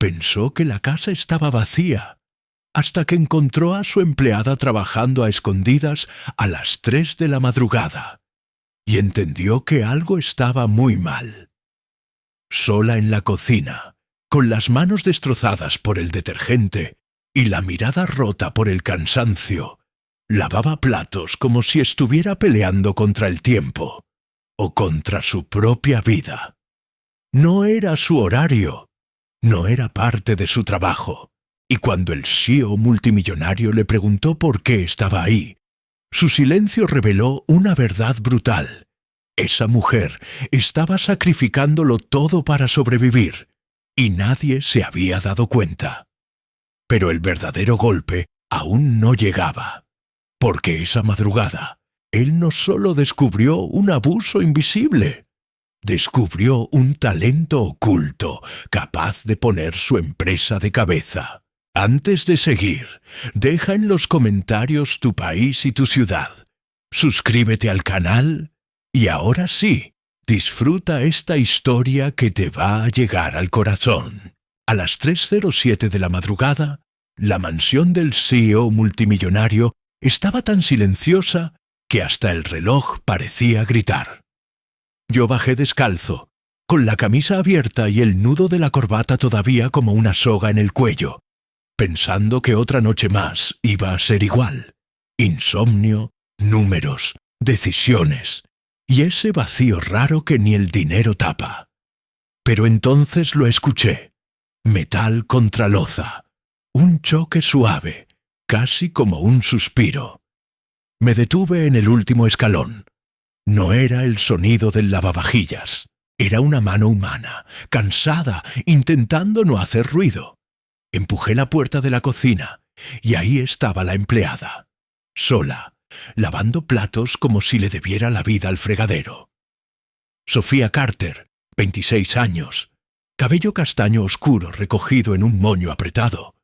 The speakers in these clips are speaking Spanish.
Pensó que la casa estaba vacía, hasta que encontró a su empleada trabajando a escondidas a las 3 de la madrugada, y entendió que algo estaba muy mal. Sola en la cocina, con las manos destrozadas por el detergente y la mirada rota por el cansancio, lavaba platos como si estuviera peleando contra el tiempo o contra su propia vida. No era su horario, no era parte de su trabajo, y cuando el CEO multimillonario le preguntó por qué estaba ahí, su silencio reveló una verdad brutal. Esa mujer estaba sacrificándolo todo para sobrevivir, y nadie se había dado cuenta. Pero el verdadero golpe aún no llegaba, porque esa madrugada él no solo descubrió un abuso invisible, descubrió un talento oculto capaz de poner su empresa de cabeza. Antes de seguir, deja en los comentarios tu país y tu ciudad. Suscríbete al canal y ahora sí, disfruta esta historia que te va a llegar al corazón. A las 3:07 de la madrugada, la mansión del CEO multimillonario estaba tan silenciosa que hasta el reloj parecía gritar. Yo bajé descalzo, con la camisa abierta y el nudo de la corbata todavía como una soga en el cuello, pensando que otra noche más iba a ser igual. Insomnio, números, decisiones, y ese vacío raro que ni el dinero tapa. Pero entonces lo escuché. Metal contra loza. Un choque suave, casi como un suspiro. Me detuve en el último escalón. No era el sonido del lavavajillas. Era una mano humana, cansada, intentando no hacer ruido. Empujé la puerta de la cocina, y ahí estaba la empleada, sola, lavando platos como si le debiera la vida al fregadero. Sofía Carter, 26 años, cabello castaño oscuro recogido en un moño apretado,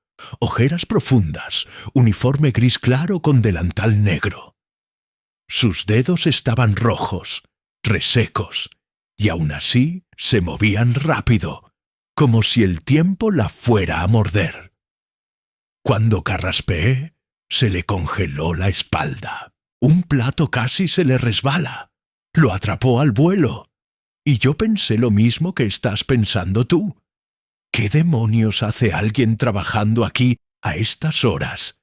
ojeras profundas, uniforme gris claro con delantal negro. Sus dedos estaban rojos, resecos, y aún así se movían rápido, como si el tiempo la fuera a morder. Cuando carraspeé, se le congeló la espalda. Un plato casi se le resbala. Lo atrapó al vuelo. Y yo pensé lo mismo que estás pensando tú. ¿Qué demonios hace alguien trabajando aquí a estas horas?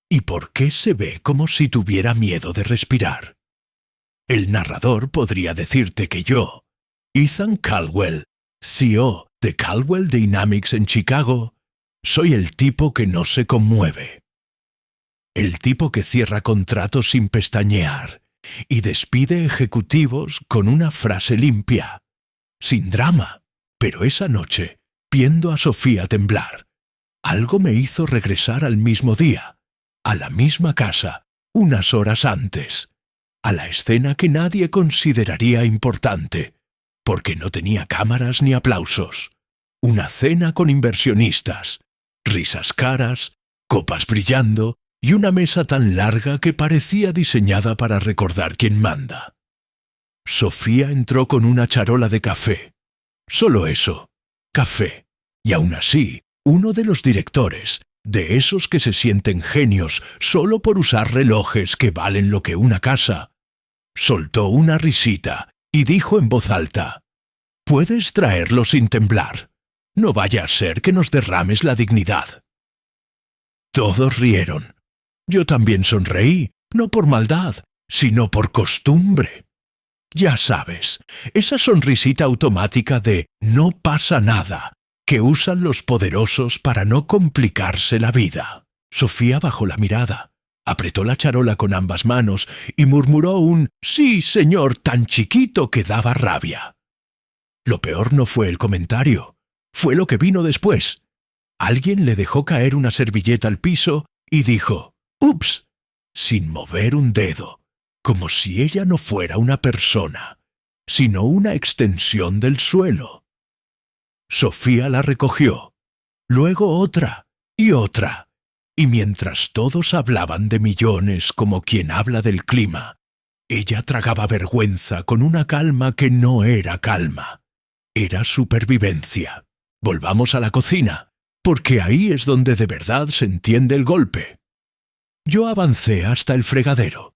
¿Y por qué se ve como si tuviera miedo de respirar? El narrador podría decirte que yo, Ethan Caldwell, CEO de Caldwell Dynamics en Chicago, soy el tipo que no se conmueve. El tipo que cierra contratos sin pestañear y despide ejecutivos con una frase limpia, sin drama. Pero esa noche, viendo a Sofía temblar, algo me hizo regresar al mismo día, a la misma casa, unas horas antes, a la escena que nadie consideraría importante, porque no tenía cámaras ni aplausos. Una cena con inversionistas, risas caras, copas brillando y una mesa tan larga que parecía diseñada para recordar quién manda. Sofía entró con una charola de café. Solo eso, café. Y aún así, uno de los directores, de esos que se sienten genios solo por usar relojes que valen lo que una casa, soltó una risita y dijo en voz alta: «¿Puedes traerlo sin temblar? No vaya a ser que nos derrames la dignidad». Todos rieron. Yo también sonreí, no por maldad, sino por costumbre. Ya sabes, esa sonrisita automática de «no pasa nada» que usan los poderosos para no complicarse la vida. Sofía bajó la mirada, apretó la charola con ambas manos y murmuró un «sí, señor» tan chiquito que daba rabia. Lo peor no fue el comentario, fue lo que vino después. Alguien le dejó caer una servilleta al piso y dijo «ups», sin mover un dedo, como si ella no fuera una persona, sino una extensión del suelo. Sofía la recogió, luego otra, y mientras todos hablaban de millones como quien habla del clima, ella tragaba vergüenza con una calma que no era calma, era supervivencia. Volvamos a la cocina. porque ahí es donde de verdad se entiende el golpe. Yo avancé hasta el fregadero,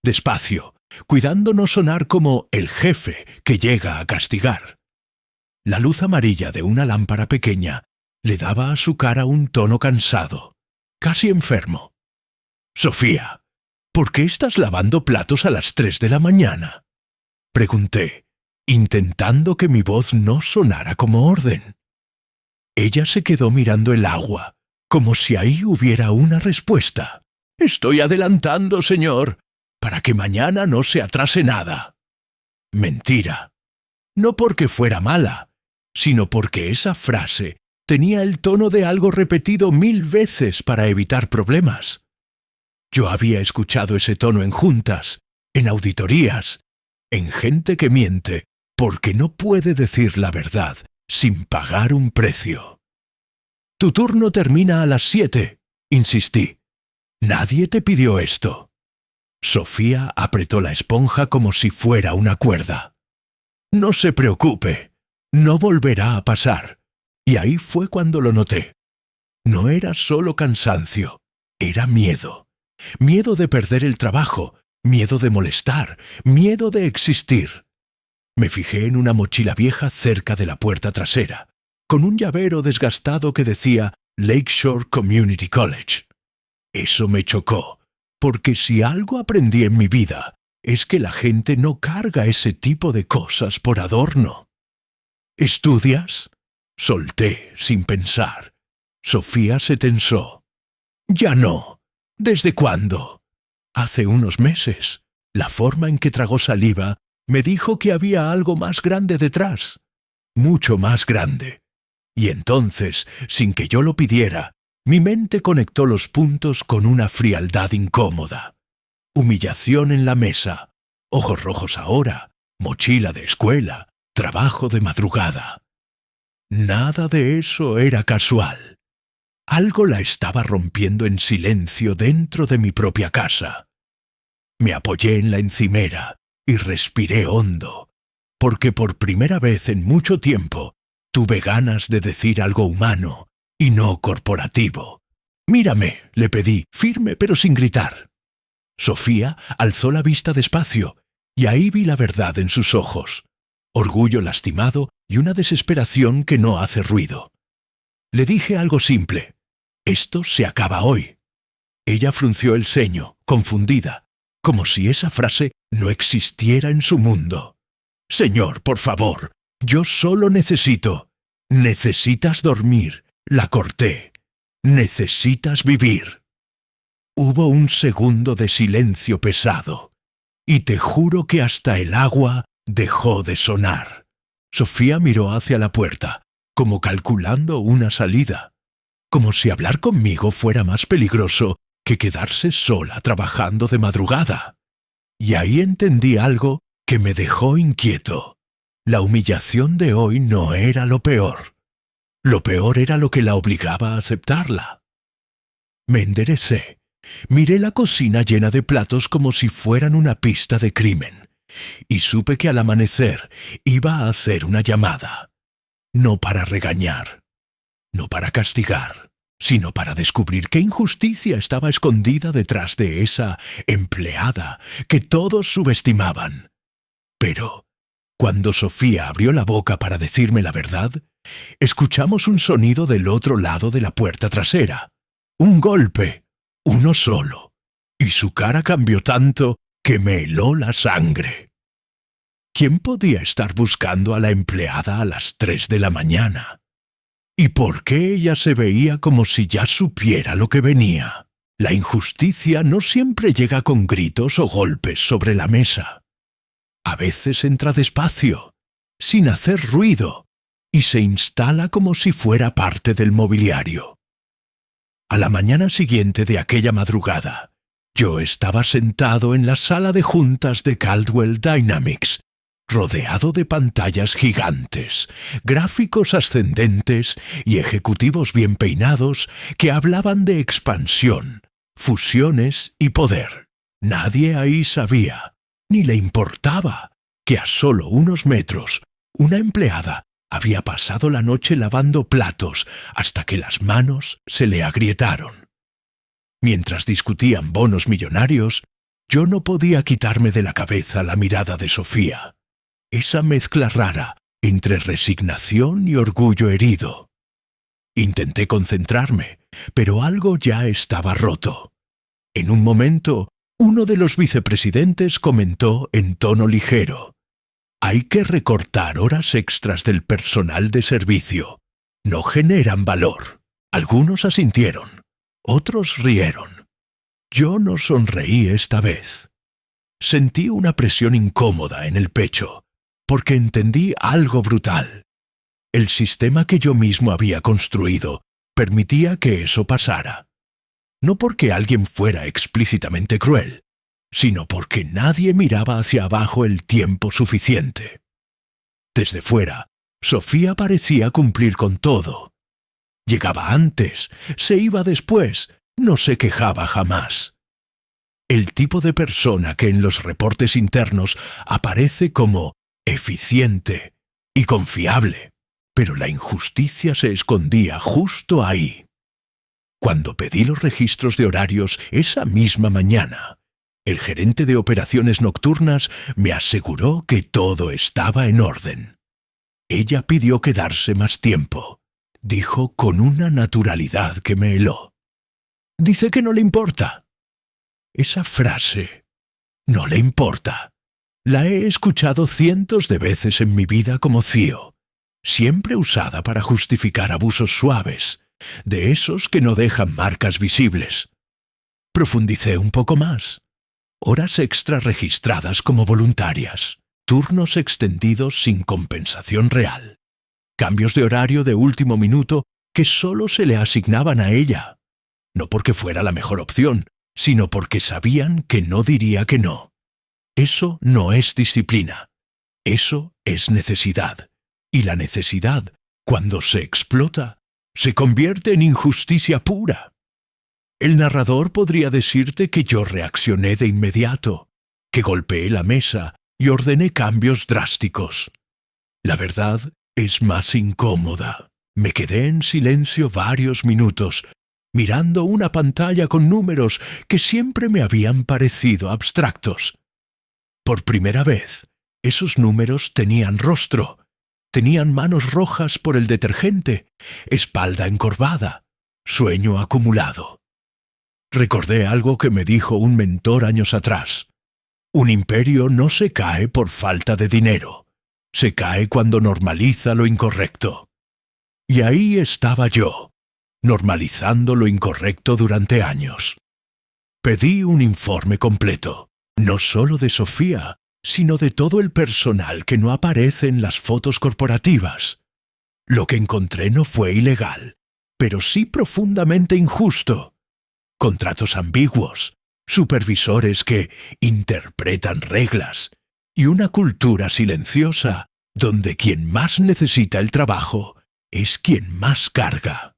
despacio, cuidando no sonar como el jefe que llega a castigar. La luz amarilla de una lámpara pequeña le daba a su cara un tono cansado, casi enfermo. «Sofía, ¿por qué estás lavando platos a las 3 de la mañana?», pregunté, intentando que mi voz no sonara como orden. Ella se quedó mirando el agua, como si ahí hubiera una respuesta. «Estoy adelantando, señor, para que mañana no se atrase nada». Mentira. No porque fuera mala, sino porque esa frase tenía el tono de algo repetido 1000 veces para evitar problemas. Yo había escuchado ese tono en juntas, en auditorías, en gente que miente porque no puede decir la verdad sin pagar un precio. «Tu turno termina a las 7», insistí. «Nadie te pidió esto». Sofía apretó la esponja como si fuera una cuerda. «No se preocupe, no volverá a pasar». Y ahí fue cuando lo noté. No era solo cansancio, era miedo. Miedo de perder el trabajo, miedo de molestar, miedo de existir. Me fijé en una mochila vieja cerca de la puerta trasera, con un llavero desgastado que decía Lakeshore Community College. Eso me chocó, porque si algo aprendí en mi vida es que la gente no carga ese tipo de cosas por adorno. «¿Estudias?», solté sin pensar. Sofía se tensó. «Ya no». «¿Desde cuándo?» «Hace unos meses». La forma en que tragó saliva me dijo que había algo más grande detrás. Mucho más grande. Y entonces, sin que yo lo pidiera, mi mente conectó los puntos con una frialdad incómoda. Humillación en la mesa, ojos rojos ahora, mochila de escuela, trabajo de madrugada. Nada de eso era casual. Algo la estaba rompiendo en silencio dentro de mi propia casa. Me apoyé en la encimera y respiré hondo, porque por primera vez en mucho tiempo tuve ganas de decir algo humano y no corporativo. «Mírame», le pedí, firme pero sin gritar. Sofía alzó la vista despacio, y ahí vi la verdad en sus ojos. Orgullo lastimado y una desesperación que no hace ruido. Le dije algo simple. «Esto se acaba hoy». Ella frunció el ceño, confundida, como si esa frase no existiera en su mundo. «Señor, por favor, yo solo necesito». «Necesitas dormir», la corté. «Necesitas vivir». Hubo un segundo de silencio pesado, y te juro que hasta el agua dejó de sonar. Sofía miró hacia la puerta, como calculando una salida, como si hablar conmigo fuera más peligroso que quedarse sola trabajando de madrugada. Y ahí entendí algo que me dejó inquieto. La humillación de hoy no era lo peor. Lo peor era lo que la obligaba a aceptarla. Me enderecé. Miré la cocina llena de platos como si fueran una pista de crimen, y supe que al amanecer iba a hacer una llamada. No para regañar, no para castigar, sino para descubrir qué injusticia estaba escondida detrás de esa empleada que todos subestimaban. Pero, cuando Sofía abrió la boca para decirme la verdad, escuchamos un sonido del otro lado de la puerta trasera. Un golpe, uno solo, y su cara cambió tanto que me heló la sangre. ¿Quién podía estar buscando a la empleada a las 3 de la mañana? ¿Y por qué ella se veía como si ya supiera lo que venía? La injusticia no siempre llega con gritos o golpes sobre la mesa. A veces entra despacio, sin hacer ruido, y se instala como si fuera parte del mobiliario. A la mañana siguiente de aquella madrugada, yo estaba sentado en la sala de juntas de Caldwell Dynamics, rodeado de pantallas gigantes, gráficos ascendentes y ejecutivos bien peinados que hablaban de expansión, fusiones y poder. Nadie ahí sabía, ni le importaba, que a solo unos metros, una empleada Había pasado la noche lavando platos hasta que las manos se le agrietaron. Mientras discutían bonos millonarios, yo no podía quitarme de la cabeza la mirada de Sofía, esa mezcla rara entre resignación y orgullo herido. Intenté concentrarme, pero algo ya estaba roto. En un momento, uno de los vicepresidentes comentó en tono ligero: «Hay que recortar horas extras del personal de servicio. No generan valor». Algunos asintieron, otros rieron. Yo no sonreí esta vez. Sentí una presión incómoda en el pecho, porque entendí algo brutal. El sistema que yo mismo había construido permitía que eso pasara. No porque alguien fuera explícitamente cruel, sino porque nadie miraba hacia abajo el tiempo suficiente. Desde fuera, Sofía parecía cumplir con todo. Llegaba antes, se iba después, no se quejaba jamás. El tipo de persona que en los reportes internos aparece como eficiente y confiable, pero la injusticia se escondía justo ahí. Cuando pedí los registros de horarios esa misma mañana, el gerente de operaciones nocturnas me aseguró que todo estaba en orden. Ella pidió quedarse más tiempo, dijo con una naturalidad que me heló. «Dice que no le importa». Esa frase, «no le importa», la he escuchado cientos de veces en mi vida como CEO, siempre usada para justificar abusos suaves, de esos que no dejan marcas visibles. Profundicé un poco más. Horas extras registradas como voluntarias, turnos extendidos sin compensación real, cambios de horario de último minuto que solo se le asignaban a ella, no porque fuera la mejor opción, sino porque sabían que no diría que no. Eso no es disciplina, eso es necesidad, y la necesidad, cuando se explota, se convierte en injusticia pura. El narrador podría decirte que yo reaccioné de inmediato, que golpeé la mesa y ordené cambios drásticos. La verdad es más incómoda. Me quedé en silencio varios minutos, mirando una pantalla con números que siempre me habían parecido abstractos. Por primera vez, esos números tenían rostro, tenían manos rojas por el detergente, espalda encorvada, sueño acumulado. Recordé algo que me dijo un mentor años atrás. Un imperio no se cae por falta de dinero, se cae cuando normaliza lo incorrecto. Y ahí estaba yo, normalizando lo incorrecto durante años. Pedí un informe completo, no solo de Sofía, sino de todo el personal que no aparece en las fotos corporativas. Lo que encontré no fue ilegal, pero sí profundamente injusto. Contratos ambiguos, supervisores que interpretan reglas y una cultura silenciosa donde quien más necesita el trabajo es quien más carga.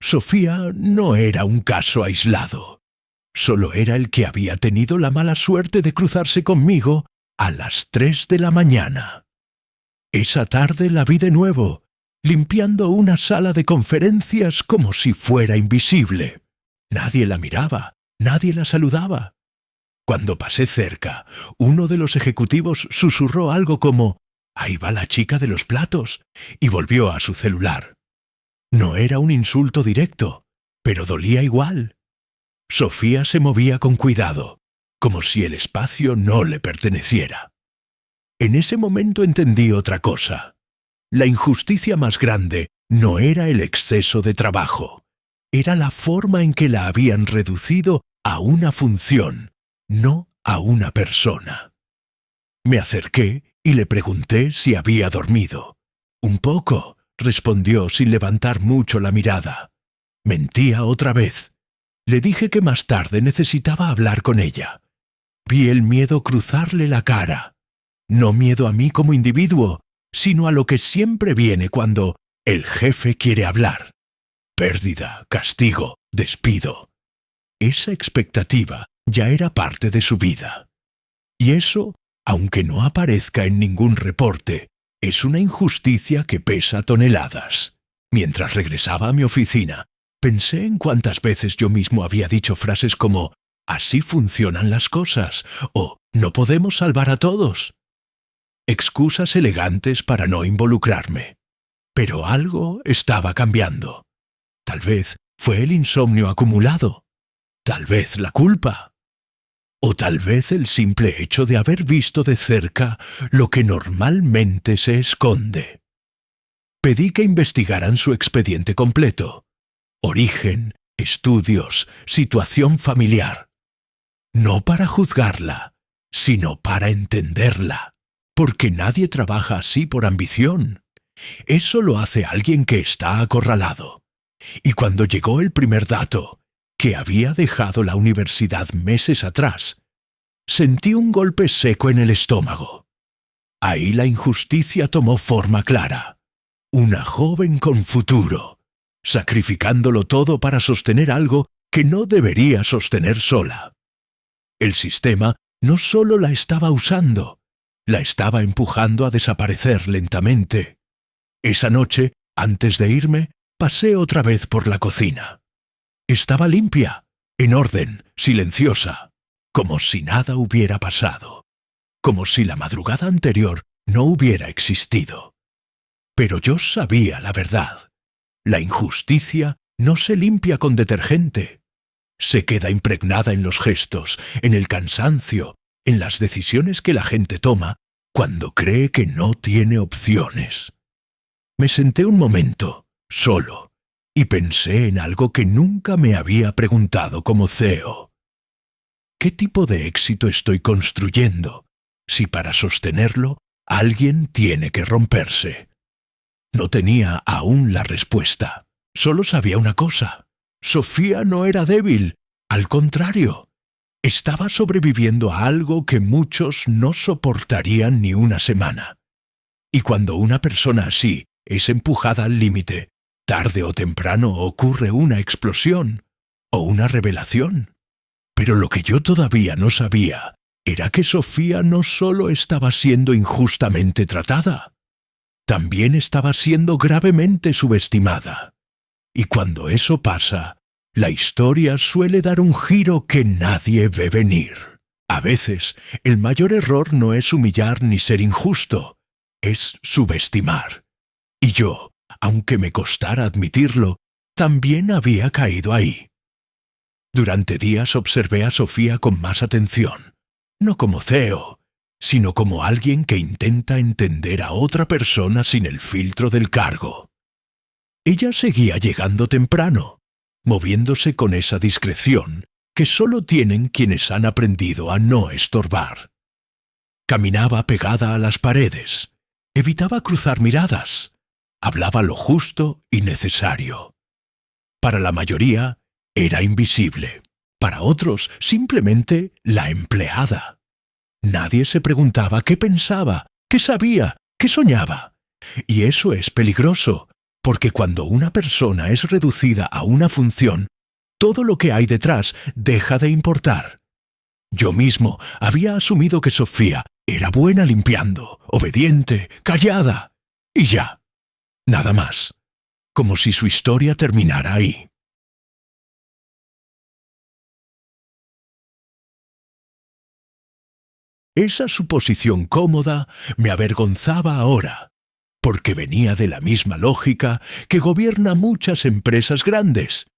Sofía no era un caso aislado. Solo era el que había tenido la mala suerte de cruzarse conmigo a las 3 de la mañana. Esa tarde la vi de nuevo, limpiando una sala de conferencias como si fuera invisible. Nadie la miraba, nadie la saludaba. Cuando pasé cerca, uno de los ejecutivos susurró algo como «Ahí va la chica de los platos», y volvió a su celular. No era un insulto directo, pero dolía igual. Sofía se movía con cuidado, como si el espacio no le perteneciera. En ese momento entendí otra cosa. La injusticia más grande no era el exceso de trabajo, era la forma en que la habían reducido a una función, no a una persona. Me acerqué y le pregunté si había dormido. «Un poco», respondió sin levantar mucho la mirada. Mentía otra vez. Le dije que más tarde necesitaba hablar con ella. Vi el miedo cruzarle la cara. No miedo a mí como individuo, sino a lo que siempre viene cuando el jefe quiere hablar. Pérdida, castigo, despido. Esa expectativa ya era parte de su vida. Y eso, aunque no aparezca en ningún reporte, Es una injusticia que pesa toneladas. Mientras regresaba a mi oficina, pensé en cuántas veces yo mismo había dicho frases como «así funcionan las cosas» o «no podemos salvar a todos». Excusas elegantes para no involucrarme. Pero algo estaba cambiando. Tal vez fue el insomnio acumulado. Tal vez la culpa. O tal vez el simple hecho de haber visto de cerca lo que normalmente se esconde. Pedí que investigaran su expediente completo. Origen, estudios, situación familiar. No para juzgarla, sino para entenderla. Porque nadie trabaja así por ambición. Eso lo hace alguien que está acorralado. Y cuando llegó el primer dato, que había dejado la universidad meses atrás, sentí un golpe seco en el estómago. Ahí la injusticia tomó forma clara. Una joven con futuro, sacrificándolo todo para sostener algo que no debería sostener sola. El sistema no solo la estaba usando, la estaba empujando a desaparecer lentamente. Esa noche, antes de irme, pasé otra vez por la cocina. Estaba limpia, en orden, silenciosa, como si nada hubiera pasado, como si la madrugada anterior no hubiera existido. Pero yo sabía la verdad. La injusticia no se limpia con detergente. Se queda impregnada en los gestos, en el cansancio, en las decisiones que la gente toma cuando cree que no tiene opciones. Me senté un momento, solo, y pensé en algo que nunca me había preguntado como CEO. ¿Qué tipo de éxito estoy construyendo si para sostenerlo alguien tiene que romperse? No tenía aún la respuesta. Solo sabía una cosa. Sofía no era débil. Al contrario, estaba sobreviviendo a algo que muchos no soportarían ni una semana. Y cuando una persona así es empujada al límite, tarde o temprano ocurre una explosión o una revelación. Pero lo que yo todavía no sabía era que Sofía no solo estaba siendo injustamente tratada, también estaba siendo gravemente subestimada. Y cuando eso pasa, la historia suele dar un giro que nadie ve venir. A veces, el mayor error no es humillar ni ser injusto, es subestimar. Y yo, aunque me costara admitirlo, también había caído ahí. Durante días observé a Sofía con más atención, no como CEO, sino como alguien que intenta entender a otra persona sin el filtro del cargo. Ella seguía llegando temprano, moviéndose con esa discreción que solo tienen quienes han aprendido a no estorbar. Caminaba pegada a las paredes, evitaba cruzar miradas, hablaba lo justo y necesario. Para la mayoría era invisible, para otros simplemente la empleada. Nadie se preguntaba qué pensaba, qué sabía, qué soñaba. Y eso es peligroso, porque cuando una persona es reducida a una función, todo lo que hay detrás deja de importar. Yo mismo había asumido que Sofía era buena limpiando, obediente, callada, y ya, nada más, como si su historia terminara ahí. Esa suposición cómoda me avergonzaba ahora, porque venía de la misma lógica que gobierna muchas empresas grandes.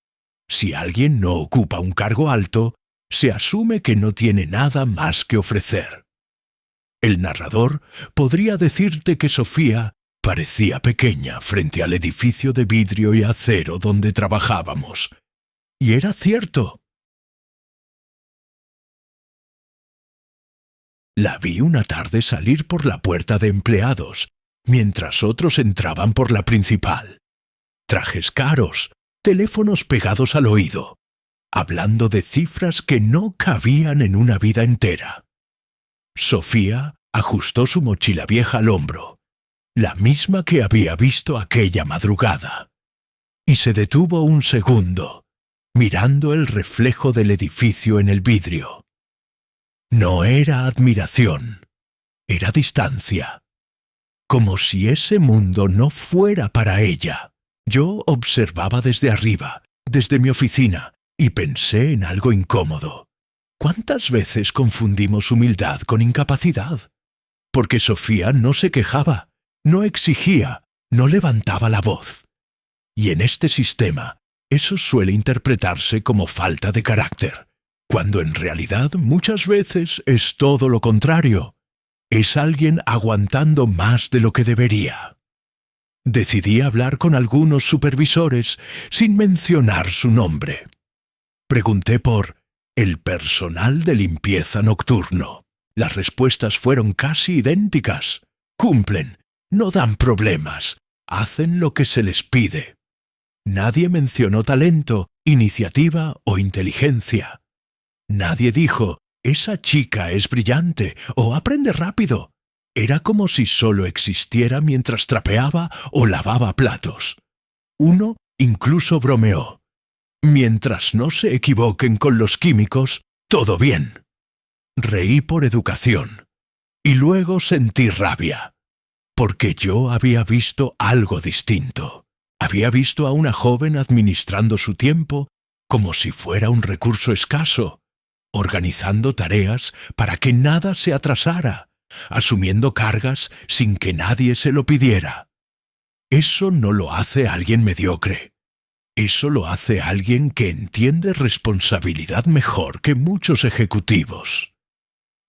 Si alguien no ocupa un cargo alto, se asume que no tiene nada más que ofrecer. El narrador podría decirte que Sofía parecía pequeña frente al edificio de vidrio y acero donde trabajábamos. Y era cierto. La vi una tarde salir por la puerta de empleados, mientras otros entraban por la principal. Trajes caros, teléfonos pegados al oído, hablando de cifras que no cabían en una vida entera. Sofía ajustó su mochila vieja al hombro, la misma que había visto aquella madrugada, y se detuvo un segundo, mirando el reflejo del edificio en el vidrio. No era admiración, era distancia. como si ese mundo no fuera para ella. Yo observaba desde arriba, desde mi oficina, y pensé en algo incómodo. ¿Cuántas veces confundimos humildad con incapacidad? Porque Sofía no se quejaba, no exigía, no levantaba la voz. Y en este sistema, eso suele interpretarse como falta de carácter, cuando en realidad muchas veces es todo lo contrario. Es alguien aguantando más de lo que debería. Decidí hablar con algunos supervisores sin mencionar su nombre. Pregunté por el personal de limpieza nocturno. Las respuestas fueron casi idénticas. Cumplen, no dan problemas, hacen lo que se les pide. Nadie mencionó talento, iniciativa o inteligencia. Nadie dijo, esa chica es brillante o aprende rápido. Era como si solo existiera mientras trapeaba o lavaba platos. Uno incluso bromeó. Mientras no se equivoquen con los químicos, todo bien. Reí por educación. Y luego sentí rabia. Porque yo había visto algo distinto. Había visto a una joven administrando su tiempo como si fuera un recurso escaso, organizando tareas para que nada se atrasara, asumiendo cargas sin que nadie se lo pidiera. Eso no lo hace alguien mediocre. Eso lo hace alguien que entiende responsabilidad mejor que muchos ejecutivos.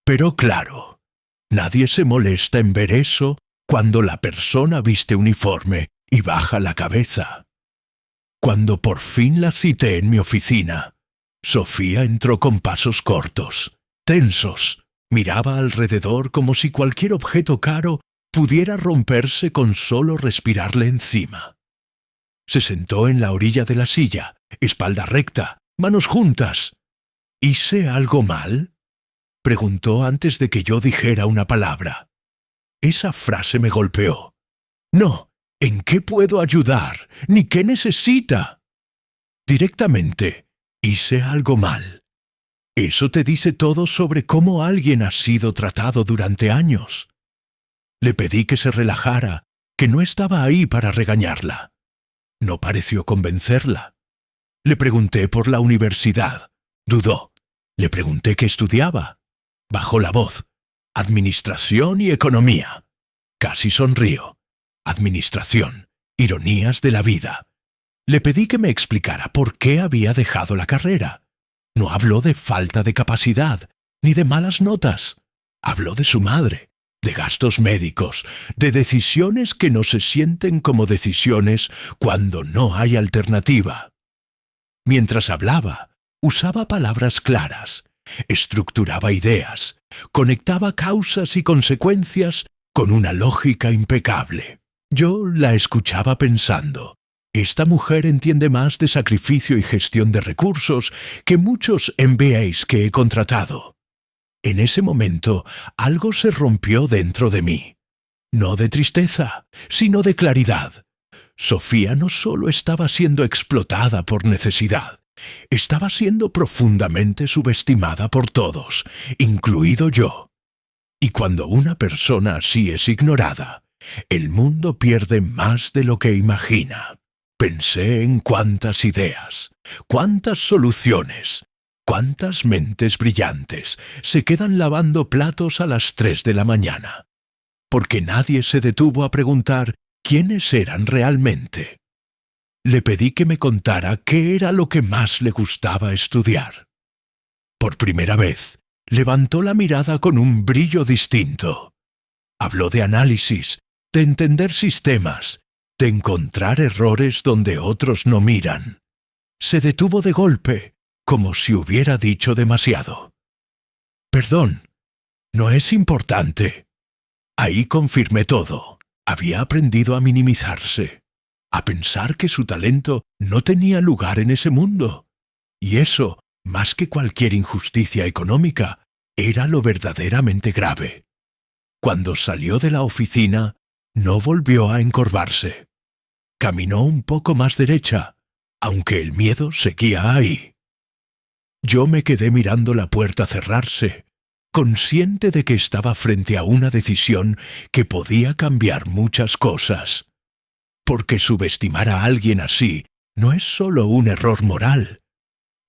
Pero claro, nadie se molesta en ver eso cuando la persona viste uniforme y baja la cabeza. Cuando por fin la cité en mi oficina, Sofía entró con pasos cortos, tensos. Miraba alrededor como si cualquier objeto caro pudiera romperse con solo respirarle encima. Se sentó en la orilla de la silla, espalda recta, manos juntas. ¿Hice algo mal?, preguntó antes de que yo dijera una palabra. Esa frase me golpeó. No, ¿en qué puedo ayudar? ¿Ni qué necesita? Directamente, hice algo mal. Eso te dice todo sobre cómo alguien ha sido tratado durante años. Le pedí que se relajara, que no estaba ahí para regañarla. No pareció convencerla. Le pregunté por la universidad. Dudó. Le pregunté qué estudiaba. Bajó la voz. Administración y economía. Casi sonrió. Administración. Ironías de la vida. Le pedí que me explicara por qué había dejado la carrera. No habló de falta de capacidad, ni de malas notas. Habló de su madre, de gastos médicos, de decisiones que no se sienten como decisiones cuando no hay alternativa. Mientras hablaba, usaba palabras claras, estructuraba ideas, conectaba causas y consecuencias con una lógica impecable. Yo la escuchaba pensando, esta mujer entiende más de sacrificio y gestión de recursos que muchos MBAs que he contratado. En ese momento, algo se rompió dentro de mí. No de tristeza, sino de claridad. Sofía no solo estaba siendo explotada por necesidad, estaba siendo profundamente subestimada por todos, incluido yo. Y cuando una persona así es ignorada, el mundo pierde más de lo que imagina. Pensé en cuántas ideas, cuántas soluciones, cuántas mentes brillantes se quedan lavando platos a las 3 de la mañana, porque nadie se detuvo a preguntar quiénes eran realmente. Le pedí que me contara qué era lo que más le gustaba estudiar. Por primera vez, levantó la mirada con un brillo distinto. Habló de análisis, de entender sistemas, de encontrar errores donde otros no miran. Se detuvo de golpe, como si hubiera dicho demasiado. Perdón, no es importante. Ahí confirmé todo. Había aprendido a minimizarse, a pensar que su talento no tenía lugar en ese mundo. Y eso, más que cualquier injusticia económica, era lo verdaderamente grave. Cuando salió de la oficina, no volvió a encorvarse. Caminó un poco más derecha, aunque el miedo seguía ahí. Yo me quedé mirando la puerta cerrarse, consciente de que estaba frente a una decisión que podía cambiar muchas cosas. Porque subestimar a alguien así no es solo un error moral,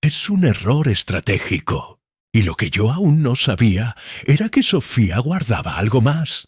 es un error estratégico. Y lo que yo aún no sabía era que Sofía guardaba algo más,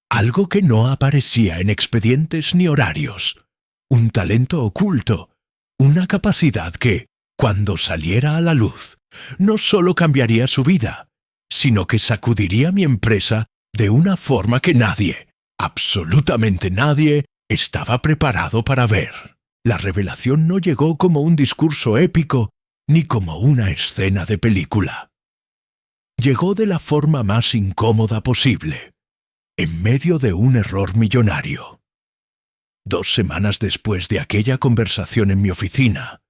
algo que no aparecía en expedientes ni horarios, un talento oculto, una capacidad que, cuando saliera a la luz, no solo cambiaría su vida, sino que sacudiría mi empresa de una forma que nadie, absolutamente nadie, estaba preparado para ver. La revelación no llegó como un discurso épico ni como una escena de película. Llegó de la forma más incómoda posible, en medio de un error millonario. 2 semanas después de aquella conversación en mi oficina,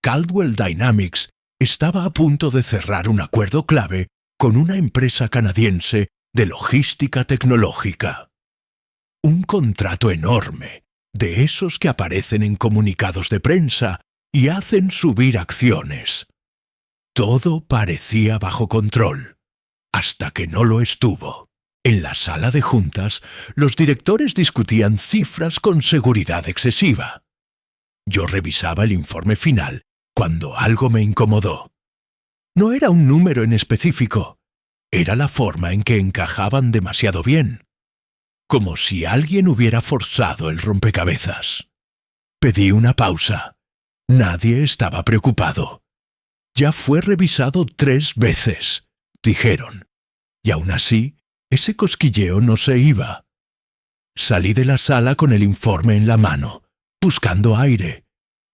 Caldwell Dynamics estaba a punto de cerrar un acuerdo clave con una empresa canadiense de logística tecnológica. Un contrato enorme, de esos que aparecen en comunicados de prensa y hacen subir acciones. Todo parecía bajo control, hasta que no lo estuvo. En la sala de juntas, los directores discutían cifras con seguridad excesiva. Yo revisaba el informe final cuando algo me incomodó. No era un número en específico, era la forma en que encajaban demasiado bien, como si alguien hubiera forzado el rompecabezas. Pedí una pausa. Nadie estaba preocupado. Ya fue revisado 3 veces, dijeron, y aún así, ese cosquilleo no se iba. Salí de la sala con el informe en la mano, buscando aire,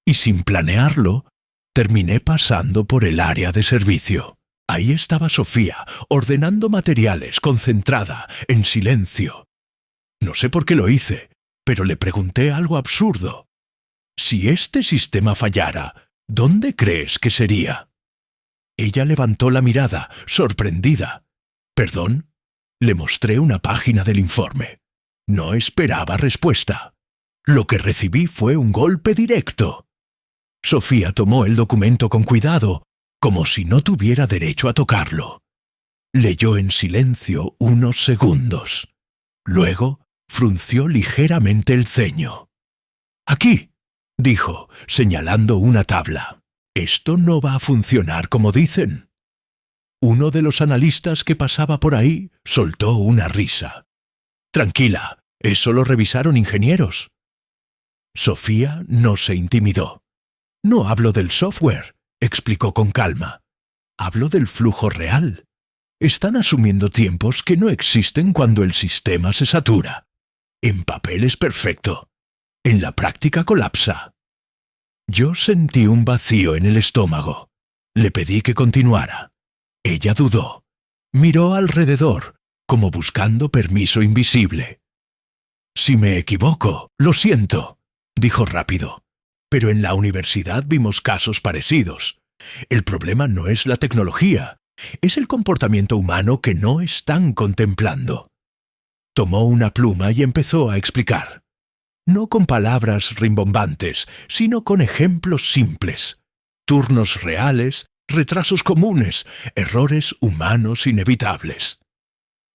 y sin planearlo, terminé pasando por el área de servicio. Ahí estaba Sofía, ordenando materiales, concentrada, en silencio. No sé por qué lo hice, pero le pregunté algo absurdo. Si este sistema fallara, ¿dónde crees que sería? Ella levantó la mirada, sorprendida. ¿Perdón? Le mostré una página del informe. No esperaba respuesta. Lo que recibí fue un golpe directo. Sofía tomó el documento con cuidado, como si no tuviera derecho a tocarlo. Leyó en silencio unos segundos. Luego frunció ligeramente el ceño. «Aquí», dijo, señalando una tabla. «Esto no va a funcionar como dicen». Uno de los analistas que pasaba por ahí soltó una risa. «Tranquila, eso lo revisaron ingenieros». Sofía no se intimidó. «No hablo del software», explicó con calma. «Hablo del flujo real. Están asumiendo tiempos que no existen cuando el sistema se satura. En papel es perfecto. En la práctica colapsa». Yo sentí un vacío en el estómago. Le pedí que continuara. Ella dudó. Miró alrededor, como buscando permiso invisible. «Si me equivoco, lo siento», dijo rápido. «Pero en la universidad vimos casos parecidos. El problema no es la tecnología, es el comportamiento humano que no están contemplando». Tomó una pluma y empezó a explicar. No con palabras rimbombantes, sino con ejemplos simples. Turnos reales, retrasos comunes, errores humanos inevitables.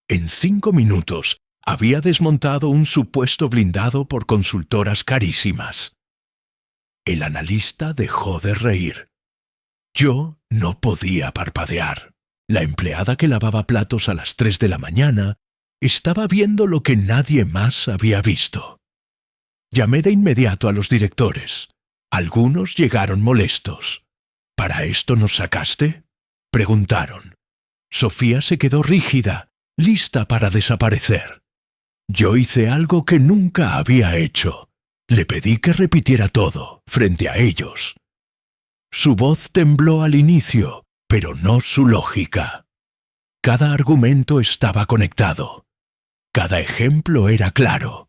En 5 minutos había desmontado un supuesto blindado por consultoras carísimas. El analista dejó de reír. Yo no podía parpadear. La empleada que lavaba platos a las 3 de la mañana estaba viendo lo que nadie más había visto. Llamé de inmediato a los directores. Algunos llegaron molestos. «¿Para esto nos sacaste?», preguntaron. Sofía se quedó rígida, lista para desaparecer. Yo hice algo que nunca había hecho. Le pedí que repitiera todo, frente a ellos. Su voz tembló al inicio, pero no su lógica. Cada argumento estaba conectado. Cada ejemplo era claro.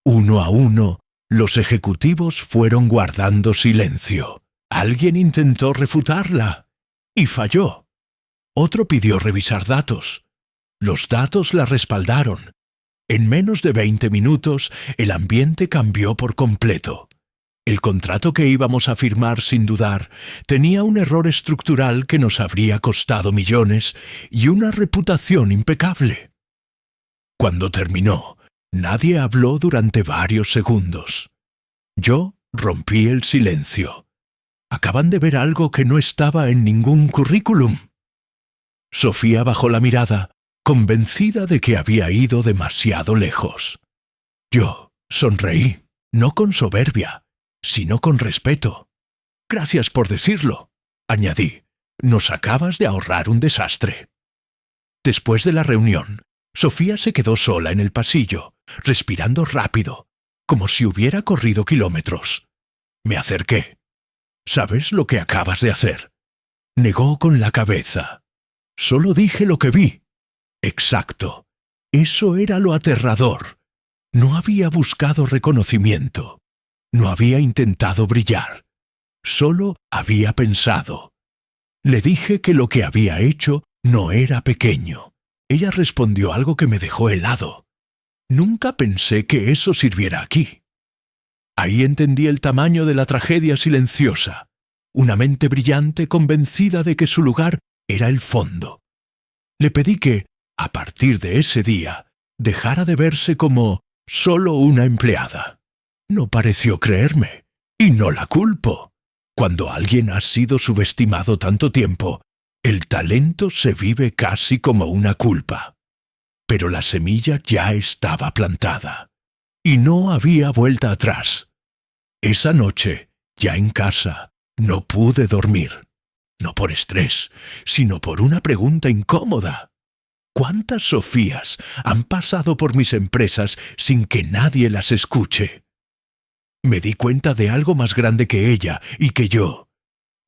Uno a uno, los ejecutivos fueron guardando silencio. Alguien intentó refutarla y falló. Otro pidió revisar datos. Los datos la respaldaron. En menos de 20 minutos, el ambiente cambió por completo. El contrato que íbamos a firmar sin dudar tenía un error estructural que nos habría costado millones y una reputación impecable. Cuando terminó, nadie habló durante varios segundos. Yo rompí el silencio. Acaban de ver algo que no estaba en ningún currículum. Sofía bajó la mirada, convencida de que había ido demasiado lejos. Yo sonreí, no con soberbia, sino con respeto. «Gracias por decirlo», añadí. «Nos acabas de ahorrar un desastre». Después de la reunión, Sofía se quedó sola en el pasillo, respirando rápido, como si hubiera corrido kilómetros. Me acerqué. «¿Sabes lo que acabas de hacer?». Negó con la cabeza. «Solo dije lo que vi». Exacto. Eso era lo aterrador. No había buscado reconocimiento. No había intentado brillar. Solo había pensado. Le dije que lo que había hecho no era pequeño. Ella respondió algo que me dejó helado. Nunca pensé que eso sirviera aquí. Ahí entendí el tamaño de la tragedia silenciosa. Una mente brillante convencida de que su lugar era el fondo. Le pedí que, a partir de ese día, dejara de verse como solo una empleada. No pareció creerme, y no la culpo. Cuando alguien ha sido subestimado tanto tiempo, el talento se vive casi como una culpa. Pero la semilla ya estaba plantada, y no había vuelta atrás. Esa noche, ya en casa, no pude dormir. No por estrés, sino por una pregunta incómoda. ¿Cuántas Sofías han pasado por mis empresas sin que nadie las escuche? Me di cuenta de algo más grande que ella y que yo.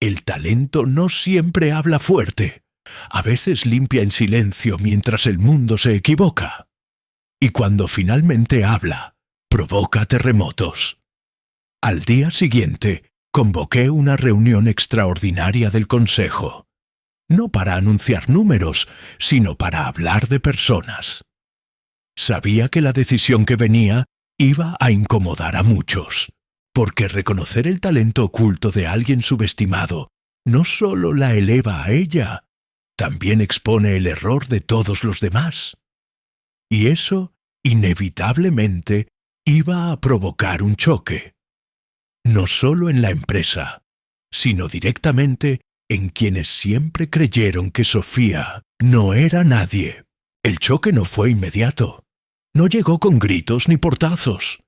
El talento no siempre habla fuerte. A veces limpia en silencio mientras el mundo se equivoca. Y cuando finalmente habla, provoca terremotos. Al día siguiente, convoqué una reunión extraordinaria del Consejo. No para anunciar números, sino para hablar de personas. Sabía que la decisión que venía iba a incomodar a muchos, porque reconocer el talento oculto de alguien subestimado no solo la eleva a ella, también expone el error de todos los demás. Y eso, inevitablemente, iba a provocar un choque. No solo en la empresa, sino directamente en quienes siempre creyeron que Sofía no era nadie. El choque no fue inmediato. No llegó con gritos ni portazos.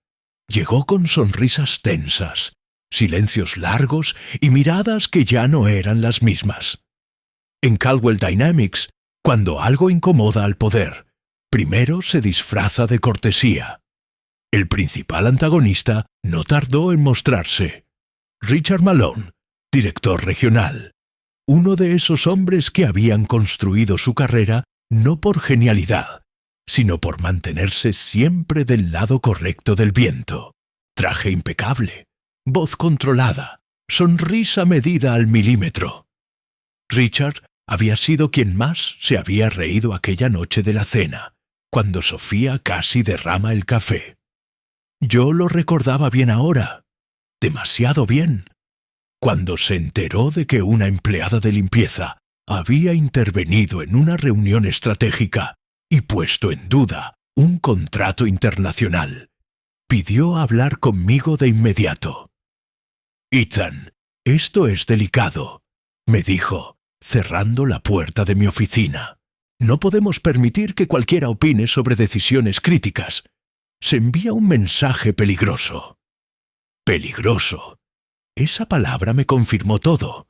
Llegó con sonrisas tensas, silencios largos y miradas que ya no eran las mismas. En Caldwell Dynamics, cuando algo incomoda al poder, primero se disfraza de cortesía. El principal antagonista no tardó en mostrarse. Richard Malone, director regional. Uno de esos hombres que habían construido su carrera no por genialidad, sino por mantenerse siempre del lado correcto del viento. Traje impecable, voz controlada, sonrisa medida al milímetro. Richard había sido quien más se había reído aquella noche de la cena, cuando Sofía casi derrama el café. Yo lo recordaba bien ahora, demasiado bien, cuando se enteró de que una empleada de limpieza había intervenido en una reunión estratégica y puesto en duda un contrato internacional. Pidió hablar conmigo de inmediato. «Ethan, esto es delicado», me dijo, cerrando la puerta de mi oficina. «No podemos permitir que cualquiera opine sobre decisiones críticas. Se envía un mensaje peligroso». «Peligroso». Esa palabra me confirmó todo.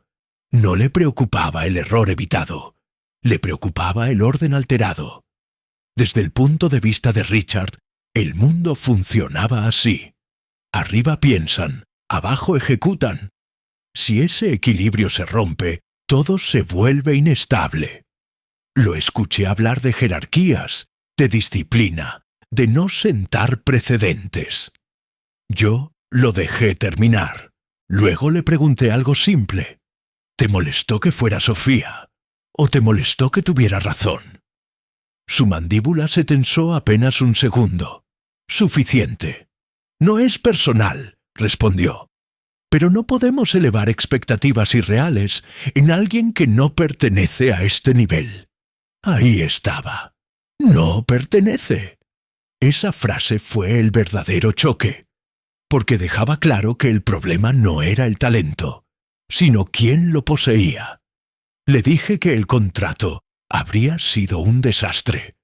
No le preocupaba el error evitado. Le preocupaba el orden alterado. Desde el punto de vista de Richard, el mundo funcionaba así. Arriba piensan, abajo ejecutan. Si ese equilibrio se rompe, todo se vuelve inestable. Lo escuché hablar de jerarquías, de disciplina, de no sentar precedentes. Yo lo dejé terminar. Luego le pregunté algo simple. ¿Te molestó que fuera Sofía? ¿O te molestó que tuviera razón? Su mandíbula se tensó apenas un segundo. Suficiente. «No es personal», respondió. Pero no podemos elevar expectativas irreales en alguien que no pertenece a este nivel. Ahí estaba. No pertenece. Esa frase fue el verdadero choque, porque dejaba claro que el problema no era el talento, sino quién lo poseía. Le dije que el contrato habría sido un desastre,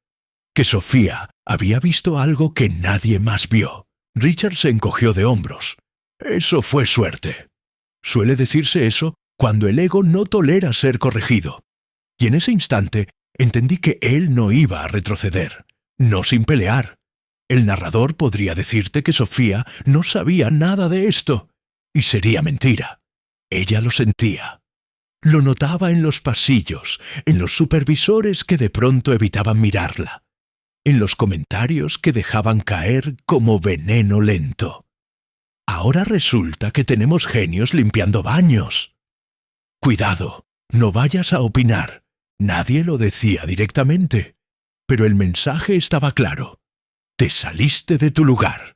que Sofía había visto algo que nadie más vio. Richard se encogió de hombros. Eso fue suerte. Suele decirse eso cuando el ego no tolera ser corregido. Y en ese instante entendí que él no iba a retroceder, no sin pelear. El narrador podría decirte que Sofía no sabía nada de esto, y sería mentira. Ella lo sentía. Lo notaba en los pasillos, en los supervisores que de pronto evitaban mirarla, en los comentarios que dejaban caer como veneno lento. Ahora resulta que tenemos genios limpiando baños. Cuidado, no vayas a opinar. Nadie lo decía directamente, pero el mensaje estaba claro. Te saliste de tu lugar.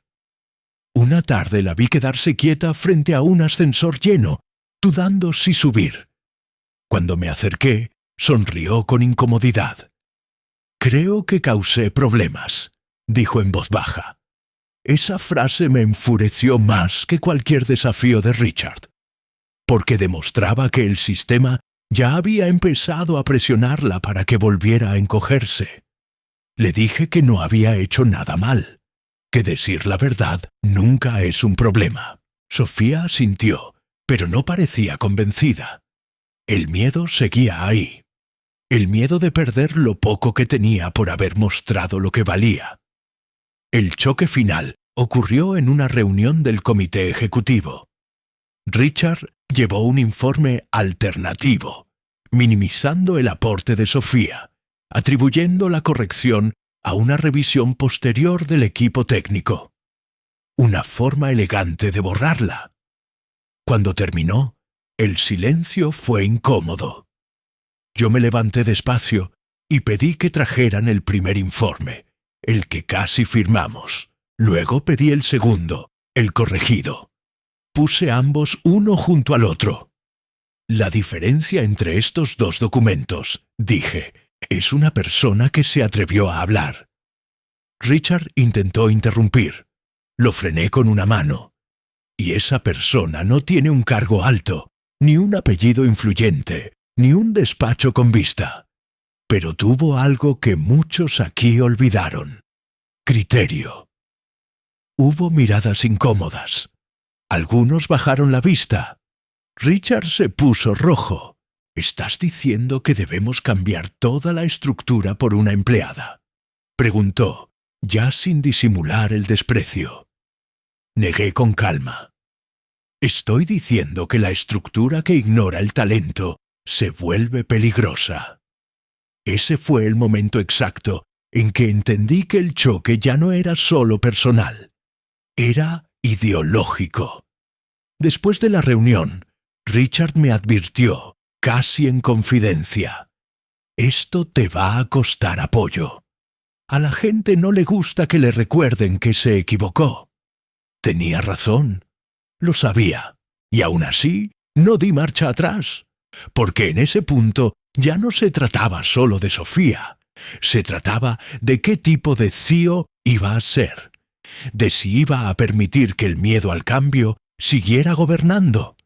Una tarde la vi quedarse quieta frente a un ascensor lleno, dudando si subir. Cuando me acerqué, sonrió con incomodidad. Creo que causé problemas, dijo en voz baja. Esa frase me enfureció más que cualquier desafío de Richard, porque demostraba que el sistema ya había empezado a presionarla para que volviera a encogerse. Le dije que no había hecho nada mal, que decir la verdad nunca es un problema. Sofía asintió, pero no parecía convencida. El miedo seguía ahí. El miedo de perder lo poco que tenía por haber mostrado lo que valía. El choque final ocurrió en una reunión del comité ejecutivo. Richard llevó un informe alternativo, minimizando el aporte de Sofía, atribuyendo la corrección a una revisión posterior del equipo técnico. Una forma elegante de borrarla. Cuando terminó, el silencio fue incómodo. Yo me levanté despacio y pedí que trajeran el primer informe, el que casi firmamos. Luego pedí el segundo, el corregido. Puse ambos uno junto al otro. La diferencia entre estos dos documentos, dije, es una persona que se atrevió a hablar. Richard intentó interrumpir. Lo frené con una mano. Y esa persona no tiene un cargo alto, ni un apellido influyente, ni un despacho con vista. Pero tuvo algo que muchos aquí olvidaron. Criterio. Hubo miradas incómodas. Algunos bajaron la vista. Richard se puso rojo. ¿Estás diciendo que debemos cambiar toda la estructura por una empleada?, preguntó, ya sin disimular el desprecio. Negué con calma. Estoy diciendo que la estructura que ignora el talento se vuelve peligrosa. Ese fue el momento exacto en que entendí que el choque ya no era solo personal. Era ideológico. Después de la reunión, Richard me advirtió, casi en confidencia: esto te va a costar apoyo. A la gente no le gusta que le recuerden que se equivocó. Tenía razón. Lo sabía. Y aún así, no di marcha atrás. Porque en ese punto ya no se trataba solo de Sofía. Se trataba de qué tipo de CEO iba a ser. De si iba a permitir que el miedo al cambio siguiera gobernando.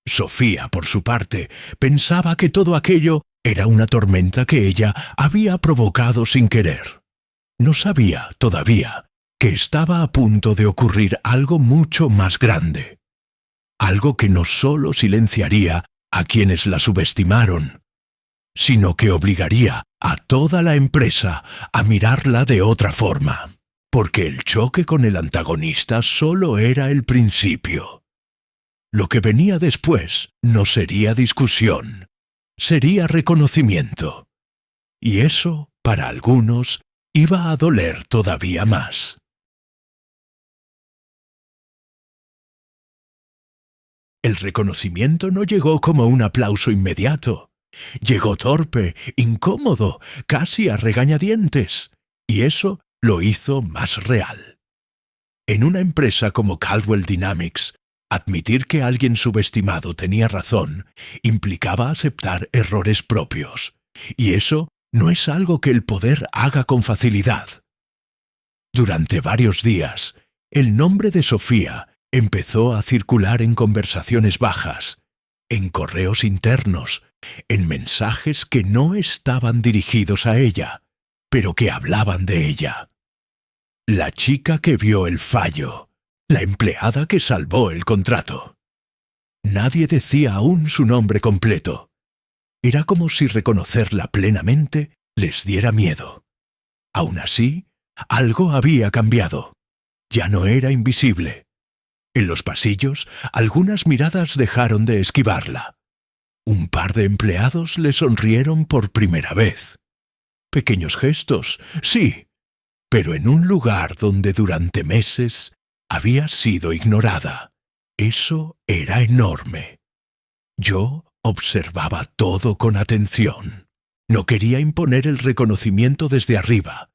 Sofía, por su parte, pensaba que todo aquello era una tormenta que ella había provocado sin querer. No sabía, todavía, que estaba a punto de ocurrir algo mucho más grande. Algo que no solo silenciaría a quienes la subestimaron, sino que obligaría a toda la empresa a mirarla de otra forma, porque el choque con el antagonista solo era el principio. Lo que venía después no sería discusión, sería reconocimiento. Y eso, para algunos, iba a doler todavía más. El reconocimiento no llegó como un aplauso inmediato. Llegó torpe, incómodo, casi a regañadientes, y eso lo hizo más real. En una empresa como Caldwell Dynamics, Admitir que alguien subestimado tenía razón implicaba aceptar errores propios, y eso no es algo que el poder haga con facilidad. Durante varios días, el nombre de Sofía empezó a circular en conversaciones bajas, en correos internos, en mensajes que no estaban dirigidos a ella, pero que hablaban de ella. La chica que vio el fallo, la empleada que salvó el contrato. Nadie decía aún su nombre completo. Era como si reconocerla plenamente les diera miedo. Aún así, algo había cambiado. Ya no era invisible. En los pasillos, algunas miradas dejaron de esquivarla. Un par de empleados le sonrieron por primera vez. Pequeños gestos, sí, pero en un lugar donde durante meses había sido ignorada. Eso era enorme. Yo observaba todo con atención. No quería imponer el reconocimiento desde arriba,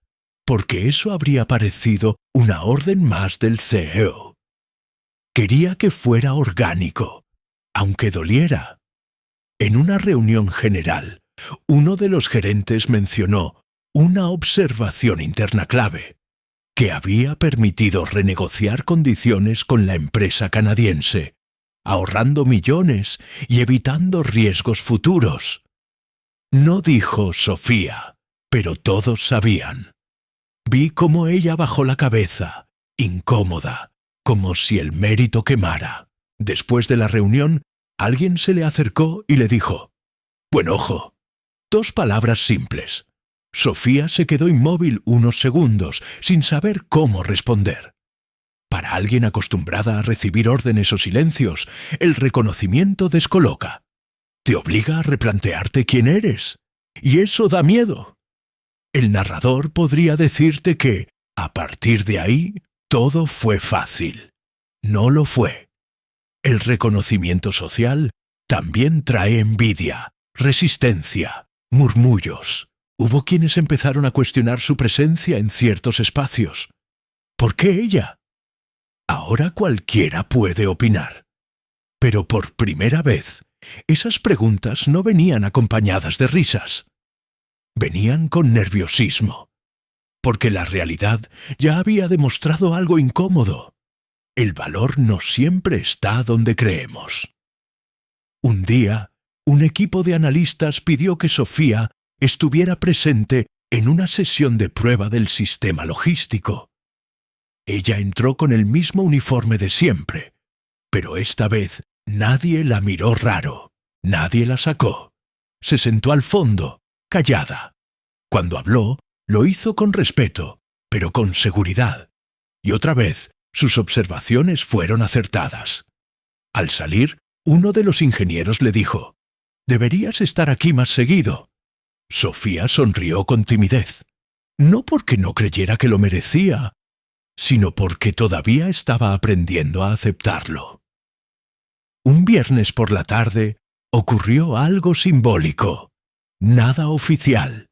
porque eso habría parecido una orden más del CEO. Quería que fuera orgánico, aunque doliera. En una reunión general, uno de los gerentes mencionó una observación interna clave, que había permitido renegociar condiciones con la empresa canadiense, ahorrando millones y evitando riesgos futuros. No dijo Sofía, pero todos sabían. Vi cómo ella bajó la cabeza, incómoda, como si el mérito quemara. Después de la reunión, alguien se le acercó y le dijo: «Buen ojo». 2 palabras simples. Sofía se quedó inmóvil unos segundos, sin saber cómo responder. Para alguien acostumbrada a recibir órdenes o silencios, el reconocimiento descoloca. Te obliga a replantearte quién eres. Y eso da miedo. El narrador podría decirte que, a partir de ahí, todo fue fácil. No lo fue. El reconocimiento social también trae envidia, resistencia, murmullos. Hubo quienes empezaron a cuestionar su presencia en ciertos espacios. ¿Por qué ella? Ahora cualquiera puede opinar. Pero por primera vez, esas preguntas no venían acompañadas de risas. Venían con nerviosismo, porque la realidad ya había demostrado algo incómodo. El valor no siempre está donde creemos. Un día, un equipo de analistas pidió que Sofía estuviera presente en una sesión de prueba del sistema logístico. Ella entró con el mismo uniforme de siempre, pero esta vez nadie la miró raro, nadie la sacó. Se sentó al fondo, callada. Cuando habló, lo hizo con respeto, pero con seguridad. Y otra vez, sus observaciones fueron acertadas. Al salir, uno de los ingenieros le dijo: «Deberías estar aquí más seguido». Sofía sonrió con timidez, no porque no creyera que lo merecía, sino porque todavía estaba aprendiendo a aceptarlo. Un viernes por la tarde ocurrió algo simbólico. Nada oficial,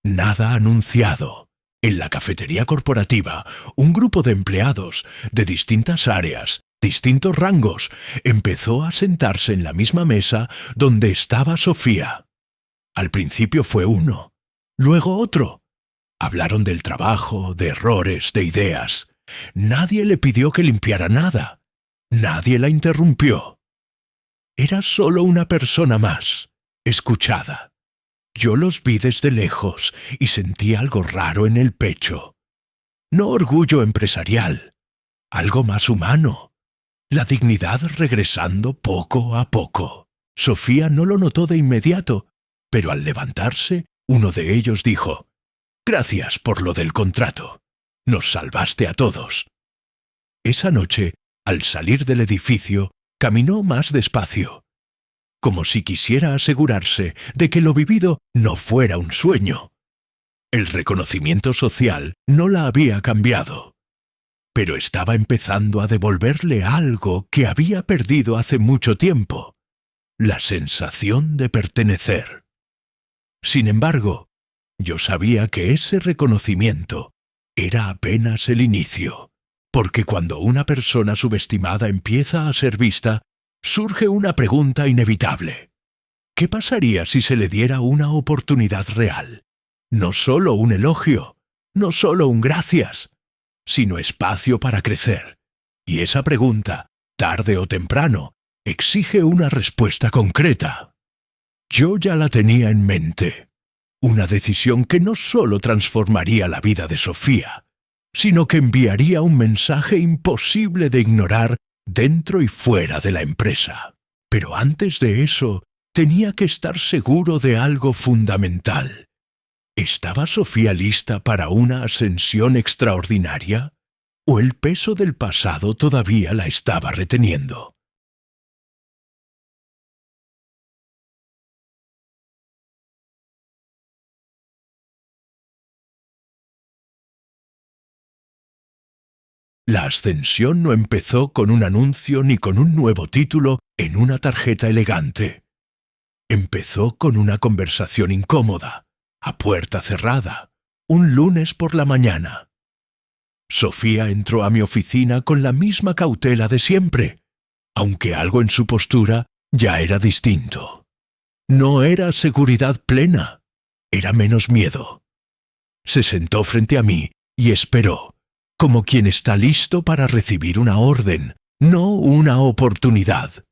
nada anunciado. En la cafetería corporativa, un grupo de empleados de distintas áreas, distintos rangos, empezó a sentarse en la misma mesa donde estaba Sofía. Al principio fue uno, luego otro. Hablaron del trabajo, de errores, de ideas. Nadie le pidió que limpiara nada. Nadie la interrumpió. Era solo una persona más, escuchada. Yo los vi desde lejos y sentí algo raro en el pecho. No orgullo empresarial, algo más humano. La dignidad regresando poco a poco. Sofía no lo notó de inmediato, pero al levantarse, uno de ellos dijo: «Gracias por lo del contrato. Nos salvaste a todos». Esa noche, al salir del edificio, caminó más despacio, como si quisiera asegurarse de que lo vivido no fuera un sueño. El reconocimiento social no la había cambiado, pero estaba empezando a devolverle algo que había perdido hace mucho tiempo: la sensación de pertenecer. Sin embargo, yo sabía que ese reconocimiento era apenas el inicio. porque cuando una persona subestimada empieza a ser vista, surge una pregunta inevitable. ¿Qué pasaría si se le diera una oportunidad real? No solo un elogio, no solo un gracias, sino espacio para crecer. Y esa pregunta, tarde o temprano, exige una respuesta concreta. Yo ya la tenía en mente. Una decisión que no solo transformaría la vida de Sofía, sino que enviaría un mensaje imposible de ignorar dentro y fuera de la empresa. Pero antes de eso, tenía que estar seguro de algo fundamental. ¿Estaba Sofía lista para una ascensión extraordinaria? ¿O el peso del pasado todavía la estaba reteniendo? La ascensión no empezó con un anuncio ni con un nuevo título en una tarjeta elegante. Empezó con una conversación incómoda, a puerta cerrada, un lunes por la mañana. Sofía entró a mi oficina con la misma cautela de siempre, aunque algo en su postura ya era distinto. No era seguridad plena, era menos miedo. Se sentó frente a mí y esperó, como quien está listo para recibir una orden, no una oportunidad.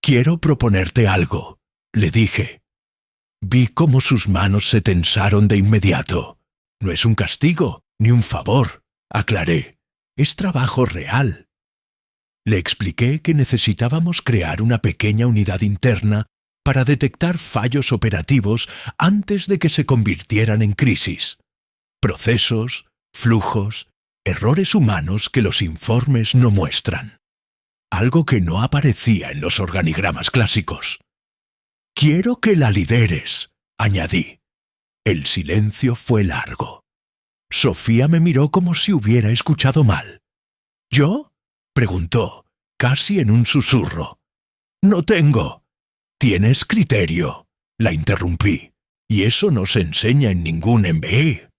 «Quiero proponerte algo», le dije. Vi cómo sus manos se tensaron de inmediato. «No es un castigo, ni un favor», aclaré. «Es trabajo real». Le expliqué que necesitábamos crear una pequeña unidad interna para detectar fallos operativos antes de que se convirtieran en crisis. Procesos, flujos, errores humanos que los informes no muestran. Algo que no aparecía en los organigramas clásicos. «Quiero que la lideres», añadí. El silencio fue largo. Sofía me miró como si hubiera escuchado mal. «¿Yo?», preguntó, casi en un susurro. «No tengo». «Tienes criterio», la interrumpí, «y eso no se enseña en ningún MBA».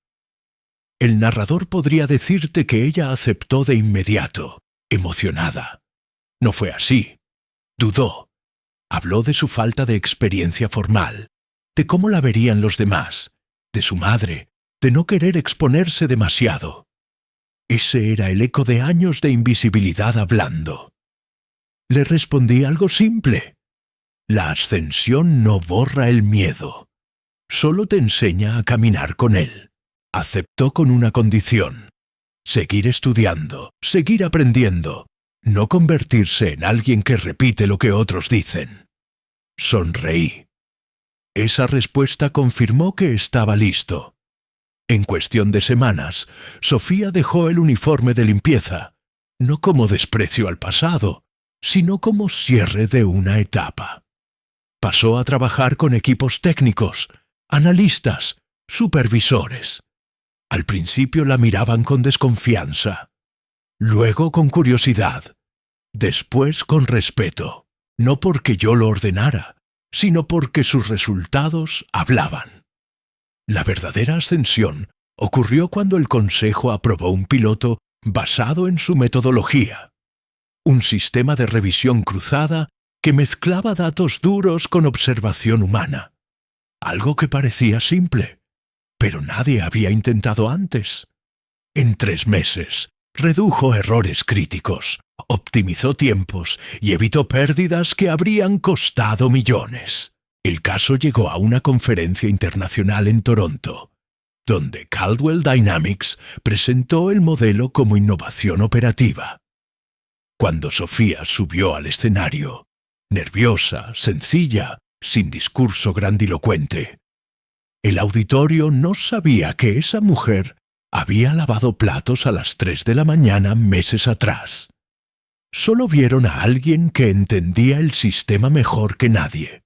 El narrador podría decirte que ella aceptó de inmediato, emocionada. No fue así. Dudó. Habló de su falta de experiencia formal, de cómo la verían los demás, de su madre, de no querer exponerse demasiado. Ese era el eco de años de invisibilidad hablando. Le respondí algo simple. La ascensión no borra el miedo, solo te enseña a caminar con él. Aceptó con una condición: seguir estudiando, seguir aprendiendo, no convertirse en alguien que repite lo que otros dicen. Sonreí. Esa respuesta confirmó que estaba listo. En cuestión de semanas, Sofía dejó el uniforme de limpieza, no como desprecio al pasado, sino como cierre de una etapa. Pasó a trabajar con equipos técnicos, analistas, supervisores. Al principio la miraban con desconfianza, luego con curiosidad, después con respeto, no porque yo lo ordenara, sino porque sus resultados hablaban. La verdadera ascensión ocurrió cuando el Consejo aprobó un piloto basado en su metodología, un sistema de revisión cruzada que mezclaba datos duros con observación humana, algo que parecía simple, pero nadie había intentado antes. En 3 meses, redujo errores críticos, optimizó tiempos y evitó pérdidas que habrían costado millones. El caso llegó a una conferencia internacional en Toronto, donde Caldwell Dynamics presentó el modelo como innovación operativa. Cuando Sofía subió al escenario, nerviosa, sencilla, sin discurso grandilocuente, el auditorio no sabía que esa mujer había lavado platos a las 3 de la mañana meses atrás. Solo vieron a alguien que entendía el sistema mejor que nadie.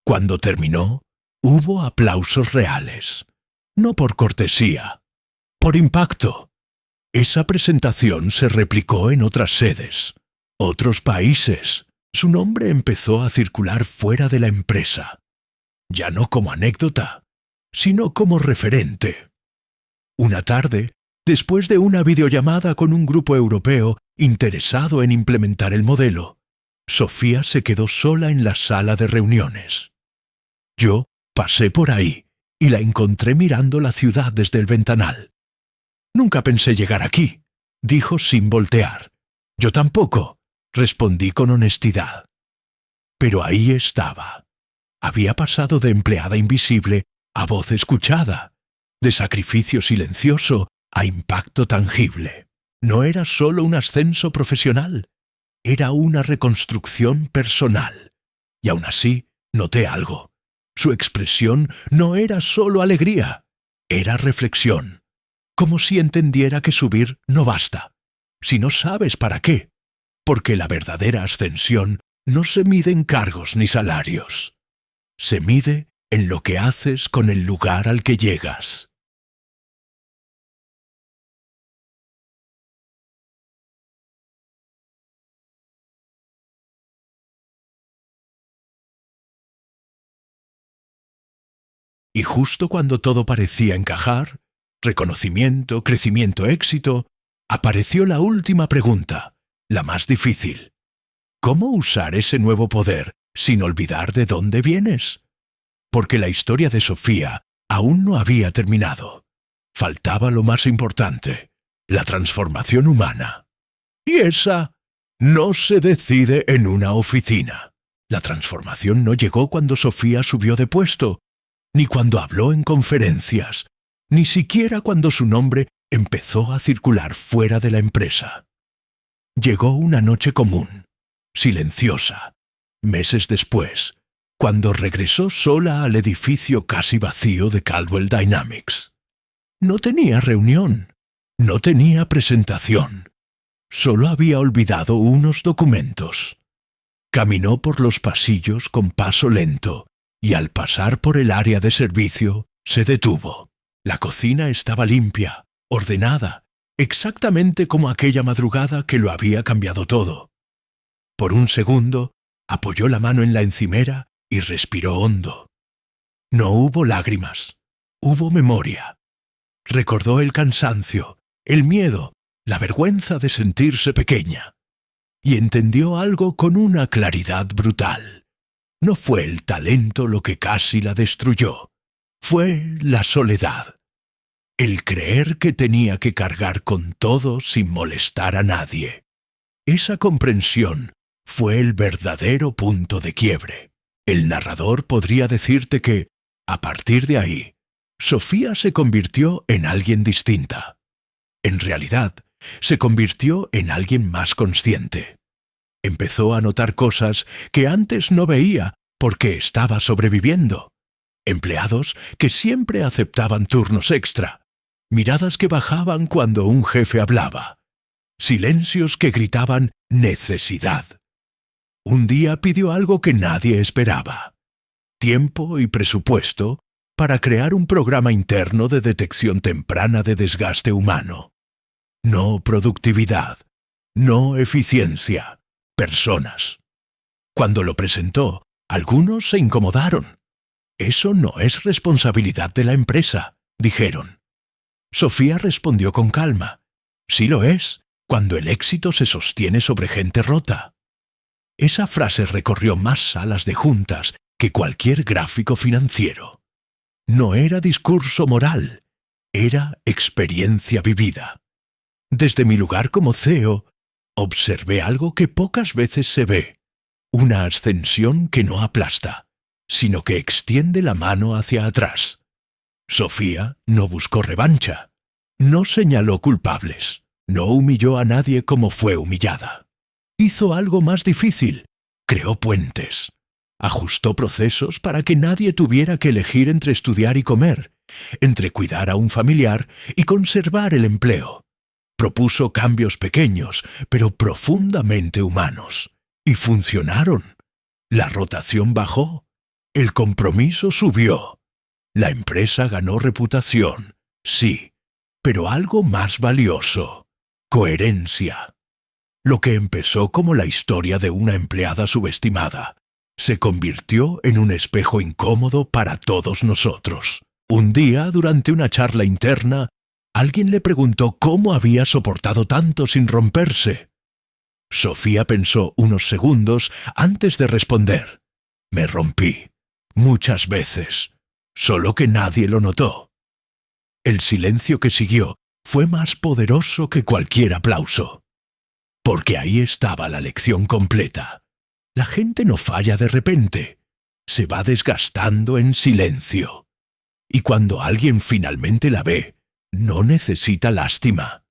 Cuando terminó, hubo aplausos reales. No por cortesía, por impacto. Esa presentación se replicó en otras sedes, otros países. Su nombre empezó a circular fuera de la empresa. Ya no como anécdota, sino como referente. Una tarde, Después de una videollamada con un grupo europeo interesado en implementar el modelo, Sofía se quedó sola en la sala de reuniones. Yo pasé por ahí y la encontré mirando la ciudad desde el ventanal. «Nunca pensé llegar aquí», dijo sin voltear. «Yo tampoco», respondí con honestidad. Pero ahí estaba. Había pasado de empleada invisible a voz escuchada, de sacrificio silencioso a impacto tangible. No era solo un ascenso profesional, era una reconstrucción personal. Y aún así, noté algo. Su expresión no era solo alegría, era reflexión. Como si entendiera que subir no basta, si no sabes para qué, porque la verdadera ascensión no se mide en cargos ni salarios. Se mide en lo que haces con el lugar al que llegas. Y justo cuando todo parecía encajar, reconocimiento, crecimiento, éxito, apareció la última pregunta, la más difícil. ¿Cómo usar ese nuevo poder sin olvidar de dónde vienes? Porque la historia de Sofía aún no había terminado. Faltaba lo más importante, la transformación humana. Y esa no se decide en una oficina. La transformación no llegó cuando Sofía subió de puesto, ni cuando habló en conferencias, ni siquiera cuando su nombre empezó a circular fuera de la empresa. Llegó una noche común, silenciosa, meses después, cuando regresó sola al edificio casi vacío de Caldwell Dynamics. No tenía reunión, no tenía presentación, solo había olvidado unos documentos. Caminó por los pasillos con paso lento y al pasar por el área de servicio se detuvo. La cocina estaba limpia, ordenada, exactamente como aquella madrugada que lo había cambiado todo. Por un segundo, apoyó la mano en la encimera y respiró hondo. No hubo lágrimas, hubo memoria. Recordó el cansancio, el miedo, la vergüenza de sentirse pequeña. Y entendió algo con una claridad brutal. No fue el talento lo que casi la destruyó, fue la soledad. El creer que tenía que cargar con todo sin molestar a nadie. Esa comprensión fue el verdadero punto de quiebre. El narrador podría decirte que, a partir de ahí, Sofía se convirtió en alguien distinta. En realidad, se convirtió en alguien más consciente. Empezó a notar cosas que antes no veía porque estaba sobreviviendo. Empleados que siempre aceptaban turnos extra. Miradas que bajaban cuando un jefe hablaba. Silencios que gritaban necesidad. Un día pidió algo que nadie esperaba. Tiempo y presupuesto para crear un programa interno de detección temprana de desgaste humano. No productividad, no eficiencia, personas. Cuando lo presentó, algunos se incomodaron. «Eso no es responsabilidad de la empresa», dijeron. Sofía respondió con calma. «Sí lo es, cuando el éxito se sostiene sobre gente rota». Esa frase recorrió más salas de juntas que cualquier gráfico financiero. No era discurso moral, era experiencia vivida. Desde mi lugar como CEO, observé algo que pocas veces se ve, una ascensión que no aplasta, sino que extiende la mano hacia atrás. Sofía no buscó revancha, no señaló culpables, no humilló a nadie como fue humillada. Hizo algo más difícil, creó puentes. Ajustó procesos para que nadie tuviera que elegir entre estudiar y comer, entre cuidar a un familiar y conservar el empleo. Propuso cambios pequeños, pero profundamente humanos. Y funcionaron. La rotación bajó. El compromiso subió. La empresa ganó reputación, sí, pero algo más valioso: coherencia. Lo que empezó como la historia de una empleada subestimada se convirtió en un espejo incómodo para todos nosotros. Un día, durante una charla interna, Alguien le preguntó cómo había soportado tanto sin romperse. Sofía pensó unos segundos antes de responder. Me rompí. Muchas veces. Solo que nadie lo notó. El silencio que siguió fue más poderoso que cualquier aplauso. Porque ahí estaba la lección completa. La gente no falla de repente. Se va desgastando en silencio. Y cuando alguien finalmente la ve, no necesita lástima.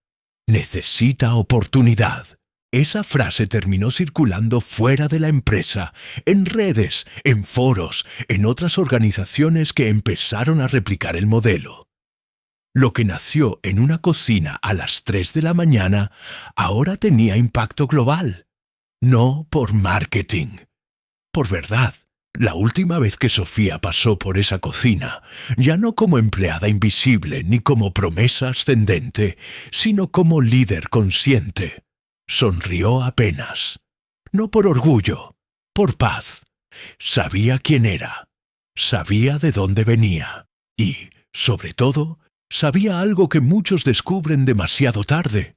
Necesita oportunidad. Esa frase terminó circulando fuera de la empresa, en redes, en foros, en otras organizaciones que empezaron a replicar el modelo. Lo que nació en una cocina a las 3 de la mañana ahora tenía impacto global. No por marketing. Por verdad, la última vez que Sofía pasó por esa cocina, ya no como empleada invisible ni como promesa ascendente, sino como líder consciente, sonrió apenas. No por orgullo, por paz. Sabía quién era, sabía de dónde venía y, sobre todo, sabía algo que muchos descubren demasiado tarde.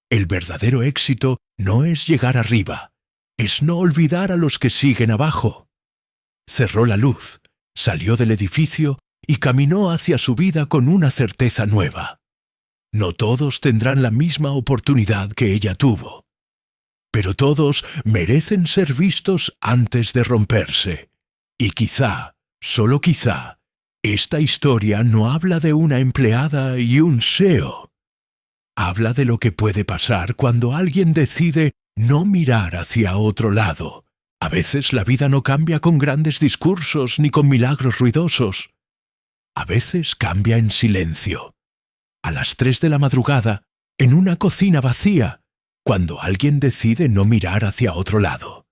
El verdadero éxito no es llegar arriba, es no olvidar a los que siguen abajo. Cerró la luz, salió del edificio y caminó hacia su vida con una certeza nueva. No todos tendrán la misma oportunidad que ella tuvo, pero todos merecen ser vistos antes de romperse. Y quizá, solo quizá, esta historia no habla de una empleada y un SEO. Habla de lo que puede pasar cuando alguien decide no mirar hacia otro lado. A veces la vida no cambia con grandes discursos ni con milagros ruidosos. A veces cambia en silencio. A las 3 de la madrugada, en una cocina vacía, cuando alguien decide no mirar hacia otro lado.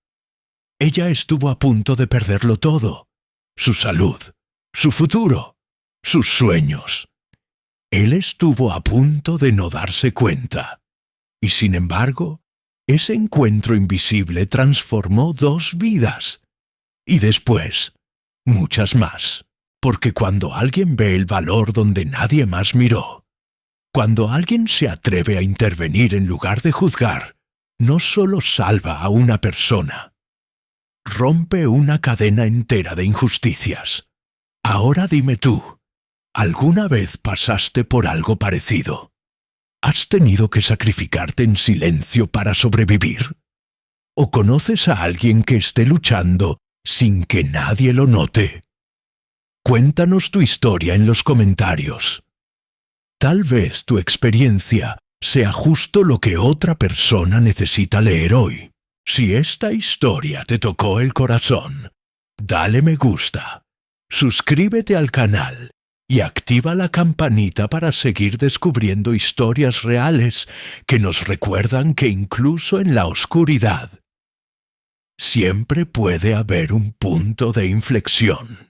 Ella estuvo a punto de perderlo todo. Su salud, su futuro, sus sueños. Él estuvo a punto de no darse cuenta. Y sin embargo, ese encuentro invisible transformó 2 vidas. Y después, muchas más. Porque cuando alguien ve el valor donde nadie más miró, cuando alguien se atreve a intervenir en lugar de juzgar, no solo salva a una persona, rompe una cadena entera de injusticias. Ahora dime tú, ¿alguna vez pasaste por algo parecido? ¿Has tenido que sacrificarte en silencio para sobrevivir? ¿O conoces a alguien que esté luchando sin que nadie lo note? Cuéntanos tu historia en los comentarios. Tal vez tu experiencia sea justo lo que otra persona necesita leer hoy. Si esta historia te tocó el corazón, dale me gusta, suscríbete al canal y activa la campanita para seguir descubriendo historias reales que nos recuerdan que incluso en la oscuridad siempre puede haber un punto de inflexión.